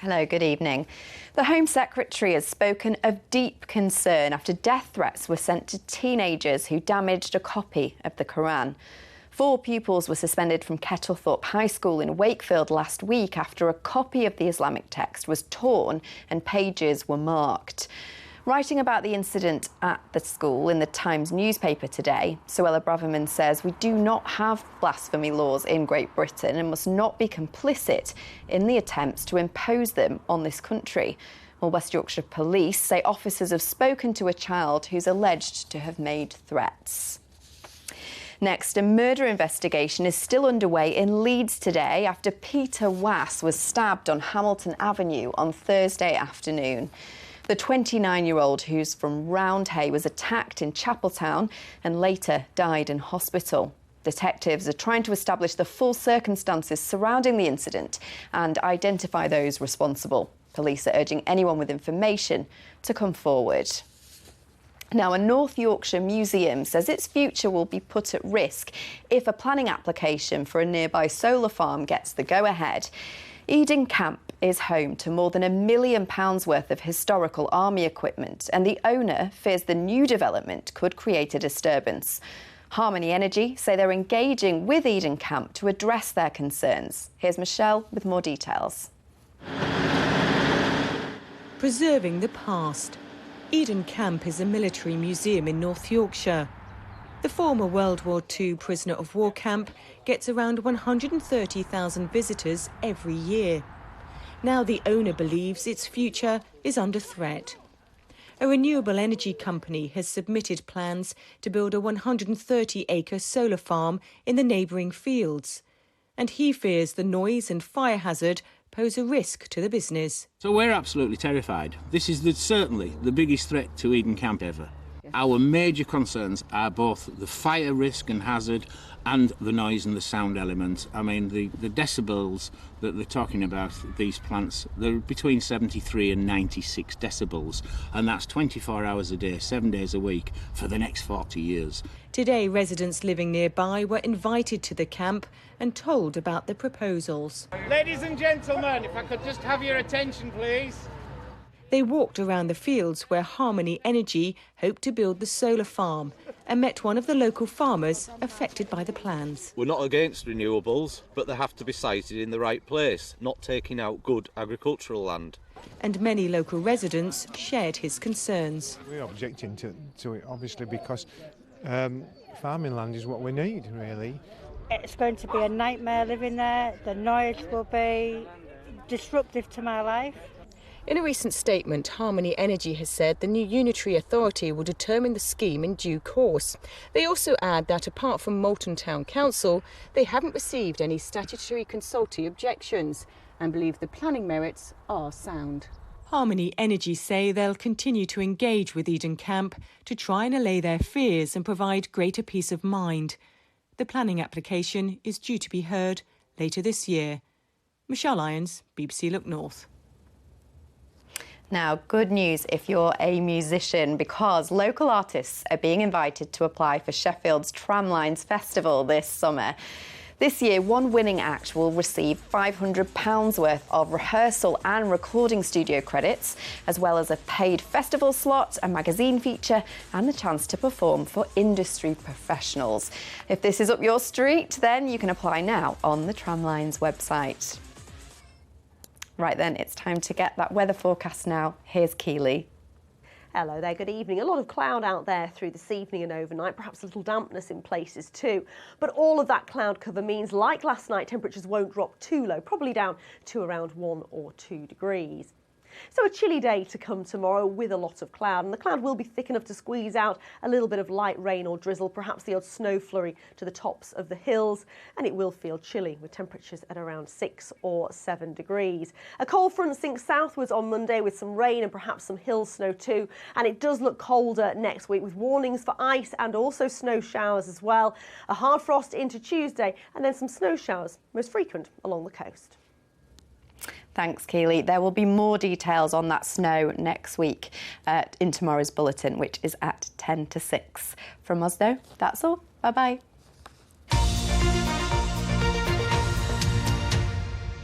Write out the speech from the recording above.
Hello, good evening. The Home Secretary has spoken of deep concern after death threats were sent to teenagers who damaged a copy of the Quran. 4 pupils were suspended from Kettlethorpe High School in Wakefield last week after a copy of the Islamic text was torn and pages were marked. Writing about the incident at the school in the Times newspaper today, Suella Braverman says we do not have blasphemy laws in Great Britain and must not be complicit in the attempts to impose them on this country. Well, West Yorkshire Police say officers have spoken to a child who's alleged to have made threats. Next, a murder investigation is still underway in Leeds today after Peter Wass was stabbed on Hamilton Avenue on Thursday afternoon. The 29-year-old, who's from Roundhay, was attacked in Chapeltown and later died in hospital. Detectives are trying to establish the full circumstances surrounding the incident and identify those responsible. Police are urging anyone with information to come forward. Now, a North Yorkshire museum says its future will be put at risk if a planning application for a nearby solar farm gets the go-ahead. Eden Camp is home to more than £1 million worth of historical army equipment, and the owner fears the new development could create a disturbance. Harmony Energy say they're engaging with Eden Camp to address their concerns. Here's Michelle with more details. Preserving the past. Eden Camp is a military museum in North Yorkshire. The former World War II prisoner of war camp gets around 130,000 visitors every year. Now the owner believes its future is under threat. A renewable energy company has submitted plans to build a 130-acre solar farm in the neighbouring fields, and he fears the noise and fire hazard pose a risk to the business. So we're absolutely terrified. This is certainly the biggest threat to Eden Camp ever. Our major concerns are both the fire risk and hazard and the noise and the sound element. I mean, the decibels that they're talking about, these plants, they're between 73 and 96 decibels, and that's 24 hours a day, 7 days a week for the next 40 years. Today, residents living nearby were invited to the camp and told about the proposals. Ladies and gentlemen, if I could just have your attention, please. They walked around the fields where Harmony Energy hoped to build the solar farm and met one of the local farmers affected by the plans. We're not against renewables, but they have to be sited in the right place, not taking out good agricultural land. And many local residents shared his concerns. We're objecting to it, obviously, because farming land is what we need, really. It's going to be a nightmare living there. The noise will be disruptive to my life. In a recent statement, Harmony Energy has said the new unitary authority will determine the scheme in due course. They also add that apart from Moulton Town Council, they haven't received any statutory consultee objections and believe the planning merits are sound. Harmony Energy say they'll continue to engage with Eden Camp to try and allay their fears and provide greater peace of mind. The planning application is due to be heard later this year. Michelle Irons, BBC Look North. Now, good news if you're a musician, because local artists are being invited to apply for Sheffield's Tramlines Festival this summer. This year, one winning act will receive £500 worth of rehearsal and recording studio credits, as well as a paid festival slot, a magazine feature and the chance to perform for industry professionals. If this is up your street, then you can apply now on the Tramlines website. Right then, it's time to get that weather forecast now. Here's Keely. Hello there, good evening. A lot of cloud out there through this evening and overnight, perhaps a little dampness in places too. But all of that cloud cover means, like last night, temperatures won't drop too low, probably down to around 1 or 2 degrees. So a chilly day to come tomorrow with a lot of cloud, and the cloud will be thick enough to squeeze out a little bit of light rain or drizzle, perhaps the odd snow flurry to the tops of the hills, and it will feel chilly with temperatures at around 6 or 7 degrees. A cold front sinks southwards on Monday with some rain and perhaps some hill snow too, and it does look colder next week with warnings for ice and also snow showers as well. A hard frost into Tuesday and then some snow showers, most frequent along the coast. Thanks, Keely. There will be more details on that snow next week in tomorrow's bulletin, which is at 10 to 6. From us, though, that's all. Bye-bye.